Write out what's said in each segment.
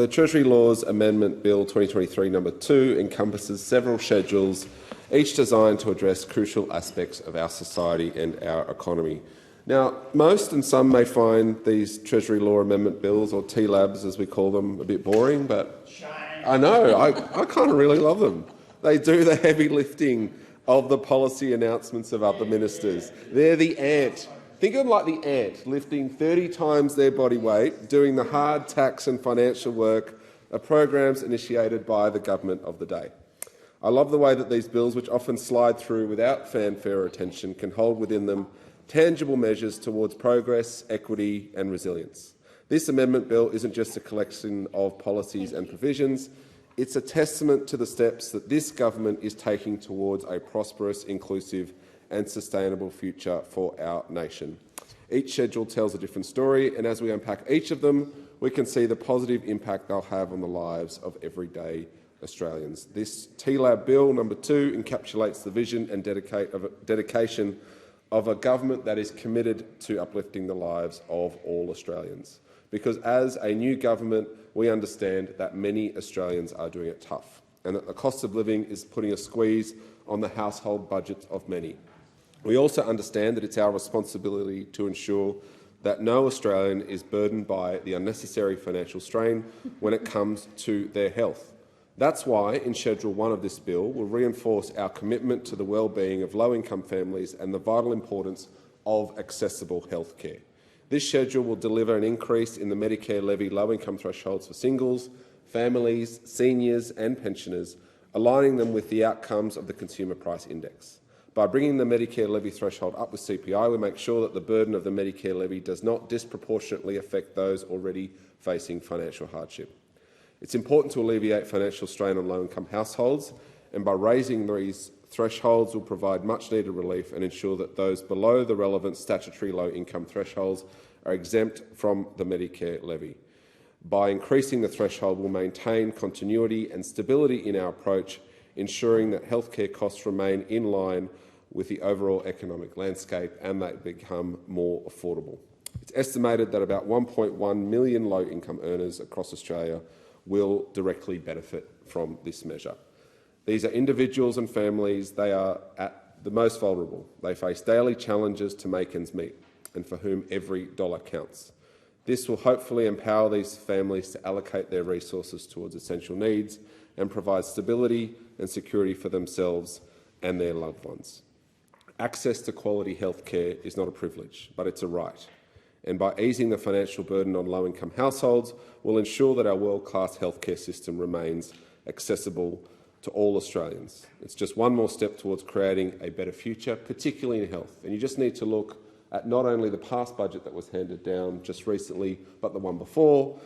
The Treasury Laws Amendment Bill 2023 No. 2 encompasses several schedules, each designed to address crucial aspects of our society and our economy. Now, most and some may find these Treasury Law Amendment Bills, or TLABs as we call them, a bit boring, but I know, I kind of really love them. They do the heavy lifting of the policy announcements of other ministers. They're the ant. Think of them like the ant, lifting 30 times their body weight, doing the hard tax and financial work of programs initiated by the government of the day. I love the way that these bills, which often slide through without fanfare or attention, can hold within them tangible measures towards progress, equity and resilience. This amendment bill isn't just a collection of policies and provisions, it's a testament to the steps that this government is taking towards a prosperous, inclusive and sustainable future for our nation. Each schedule tells a different story, and as we unpack each of them, we can see the positive impact they'll have on the lives of everyday Australians. This TLAB Bill No. 2 encapsulates the vision and dedication of a government that is committed to uplifting the lives of all Australians. Because as a new government, we understand that many Australians are doing it tough, and that the cost of living is putting a squeeze on the household budgets of many. We also understand that it's our responsibility to ensure that no Australian is burdened by the unnecessary financial strain when it comes to their health. That's why, in Schedule 1 of this bill, we'll reinforce our commitment to the well-being of low-income families and the vital importance of accessible health care. This schedule will deliver an increase in the Medicare levy low-income thresholds for singles, families, seniors and pensioners, aligning them with the outcomes of the Consumer Price Index. By bringing the Medicare levy threshold up with CPI, we make sure that the burden of the Medicare levy does not disproportionately affect those already facing financial hardship. It's important to alleviate financial strain on low-income households, and by raising these thresholds will provide much-needed relief and ensure that those below the relevant statutory low-income thresholds are exempt from the Medicare levy. By increasing the threshold, we'll maintain continuity and stability in our approach, ensuring that healthcare costs remain in line with the overall economic landscape and they become more affordable. It's estimated that about 1.1 million low-income earners across Australia will directly benefit from this measure. These are individuals and families. They are at the most vulnerable. They face daily challenges to make ends meet, and for whom every dollar counts. This will hopefully empower these families to allocate their resources towards essential needs and provide stability and security for themselves and their loved ones. Access to quality health care is not a privilege, but it's a right. And by easing the financial burden on low-income households, we'll ensure that our world-class healthcare system remains accessible to all Australians. It's just one more step towards creating a better future, particularly in health. And you just need to look at not only the past budget that was handed down just recently, but the one before.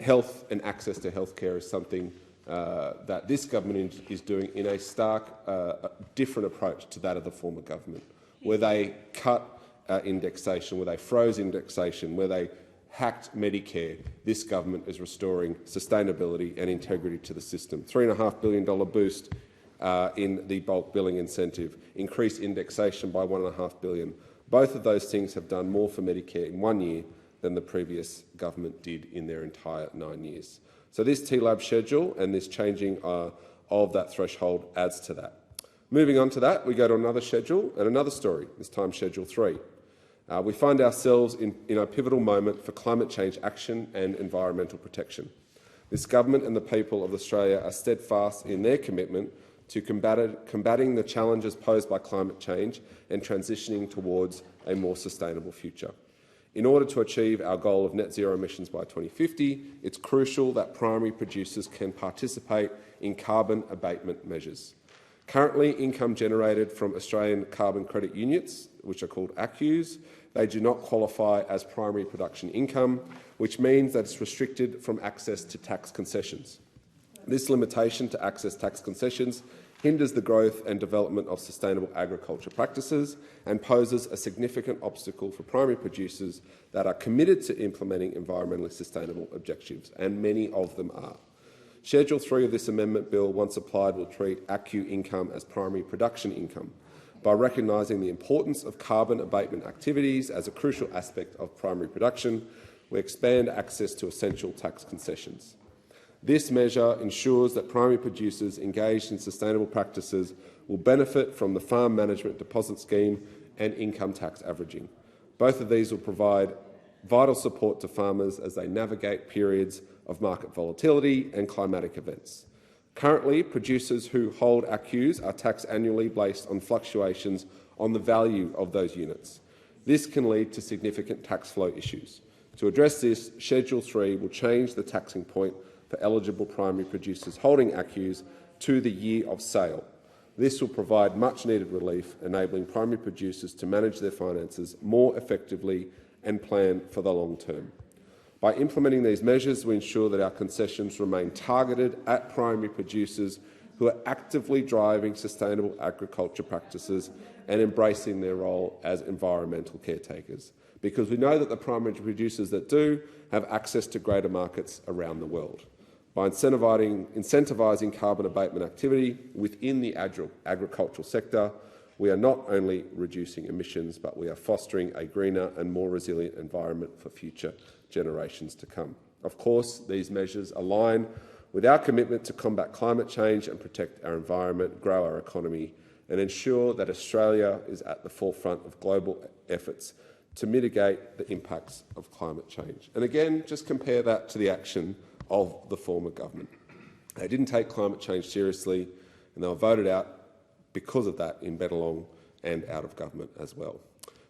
Health and access to healthcare is something that this government is doing in a stark, different approach to that of the former government, where they cut indexation, where they froze indexation, where they hacked Medicare. This government is restoring sustainability and integrity to the system. $3.5 billion boost in the bulk billing incentive, increased indexation by $1.5 billion. Both of those things have done more for Medicare in 1 year than the previous government did in their entire 9 years. So this TLAB schedule and this changing of that threshold adds to that. Moving on to that, we go to another schedule and another story, this time Schedule 3. We find ourselves in a pivotal moment for climate change action and environmental protection. This government and the people of Australia are steadfast in their commitment to combating the challenges posed by climate change and transitioning towards a more sustainable future. In order to achieve our goal of net zero emissions by 2050, it's crucial that primary producers can participate in carbon abatement measures. Currently, income generated from Australian carbon credit units, which are called ACCUs, they do not qualify as primary production income, which means that it's restricted from access to tax concessions. This limitation to access tax concessions hinders the growth and development of sustainable agriculture practices and poses a significant obstacle for primary producers that are committed to implementing environmentally sustainable objectives, and many of them are. Schedule 3 of this amendment bill, once applied, will treat ACCU income as primary production income by recognising the importance of carbon abatement activities as a crucial aspect of primary production. We expand access to essential tax concessions. This measure ensures that primary producers engaged in sustainable practices will benefit from the Farm Management Deposit Scheme and income tax averaging. Both of these will provide vital support to farmers as they navigate periods of market volatility and climatic events. Currently, producers who hold ACCUs are taxed annually based on fluctuations on the value of those units. This can lead to significant tax flow issues. To address this, Schedule 3 will change the taxing point for eligible primary producers holding ACCUs to the year of sale. This will provide much-needed relief, enabling primary producers to manage their finances more effectively and plan for the long term. By implementing these measures, we ensure that our concessions remain targeted at primary producers who are actively driving sustainable agriculture practices and embracing their role as environmental caretakers, because we know that the primary producers that do have access to greater markets around the world. By incentivising carbon abatement activity within the agricultural sector, we are not only reducing emissions, but we are fostering a greener and more resilient environment for future generations to come. Of course, these measures align with our commitment to combat climate change and protect our environment, grow our economy, and ensure that Australia is at the forefront of global efforts to mitigate the impacts of climate change. And again, just compare that to the action of the former government. They didn't take climate change seriously, and they were voted out because of that in Bennelong and out of government as well.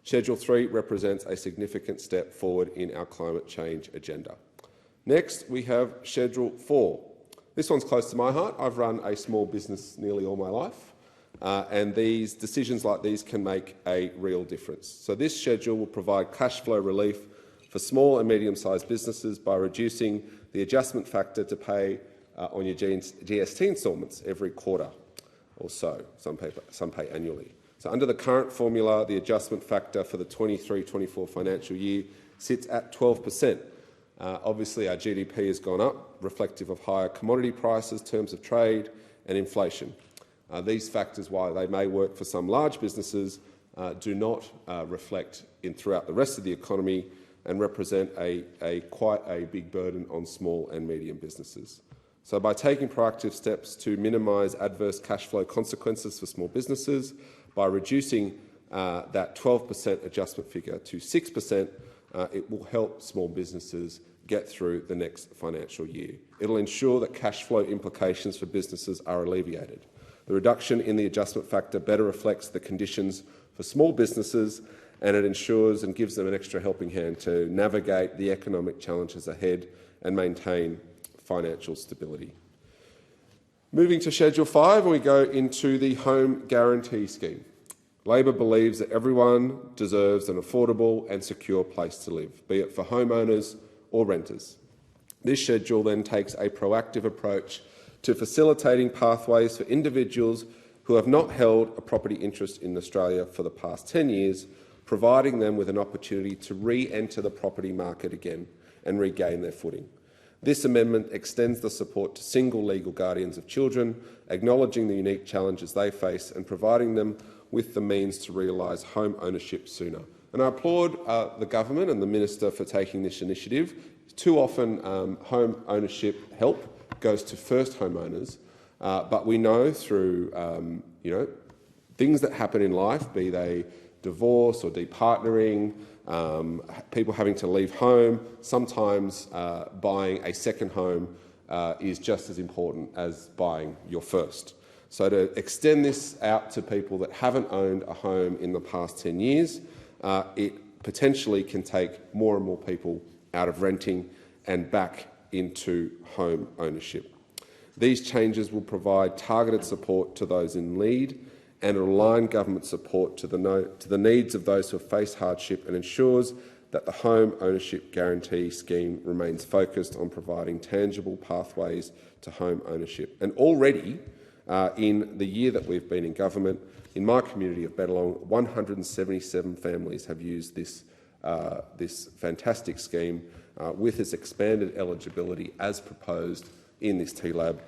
Schedule 3 represents a significant step forward in our climate change agenda. Next, we have Schedule 4. This one's close to my heart. I've run a small business nearly all my life, and these decisions like these can make a real difference. So this schedule will provide cash flow relief for small and medium-sized businesses by reducing the adjustment factor to pay on your GST instalments every quarter or so. Some pay annually. So under the current formula, the adjustment factor for the 23-24 financial year sits at 12%. Obviously, our GDP has gone up, reflective of higher commodity prices, terms of trade and inflation. These factors, while they may work for some large businesses, do not reflect throughout the rest of the economy and represent quite a big burden on small and medium businesses. So by taking proactive steps to minimise adverse cash flow consequences for small businesses, by reducing that 12% adjustment figure to 6%, it will help small businesses get through the next financial year. It will ensure that cash flow implications for businesses are alleviated. The reduction in the adjustment factor better reflects the conditions for small businesses, and it ensures and gives them an extra helping hand to navigate the economic challenges ahead and maintain financial stability. Moving to Schedule 5, we go into the Home Guarantee Scheme. Labor believes that everyone deserves an affordable and secure place to live, be it for homeowners or renters. This schedule then takes a proactive approach to facilitating pathways for individuals who have not held a property interest in Australia for the past 10 years, providing them with an opportunity to re-enter the property market again and regain their footing. This amendment extends the support to single legal guardians of children, acknowledging the unique challenges they face and providing them with the means to realise home ownership sooner. And I applaud the government and the minister for taking this initiative. Too often, home ownership help goes to first homeowners, but we know through things that happen in life, be they divorce or departnering, people having to leave home, sometimes buying a second home is just as important as buying your first. So to extend this out to people that haven't owned a home in the past 10 years, it potentially can take more and more people out of renting and back into home ownership. These changes will provide targeted support to those in need and align government support to the needs of those who have faced hardship, and ensures that the Home Ownership Guarantee Scheme remains focused on providing tangible pathways to home ownership. And already, in the year that we've been in government, in my community of Bennelong, 177 families have used this fantastic scheme with its expanded eligibility as proposed in this TLAB.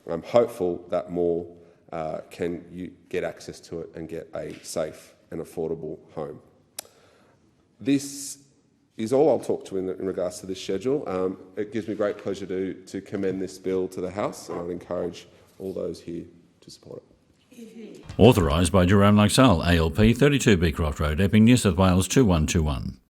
I'm hopeful that more can get access to it and get a safe and affordable home. This is all I'll talk to in regards to this schedule. It gives me great pleasure to commend this bill to the House, and I'd encourage all those here to support it. Authorised by Jerome Laxale, ALP 32 Beecroft Road, Epping, New South Wales 2121.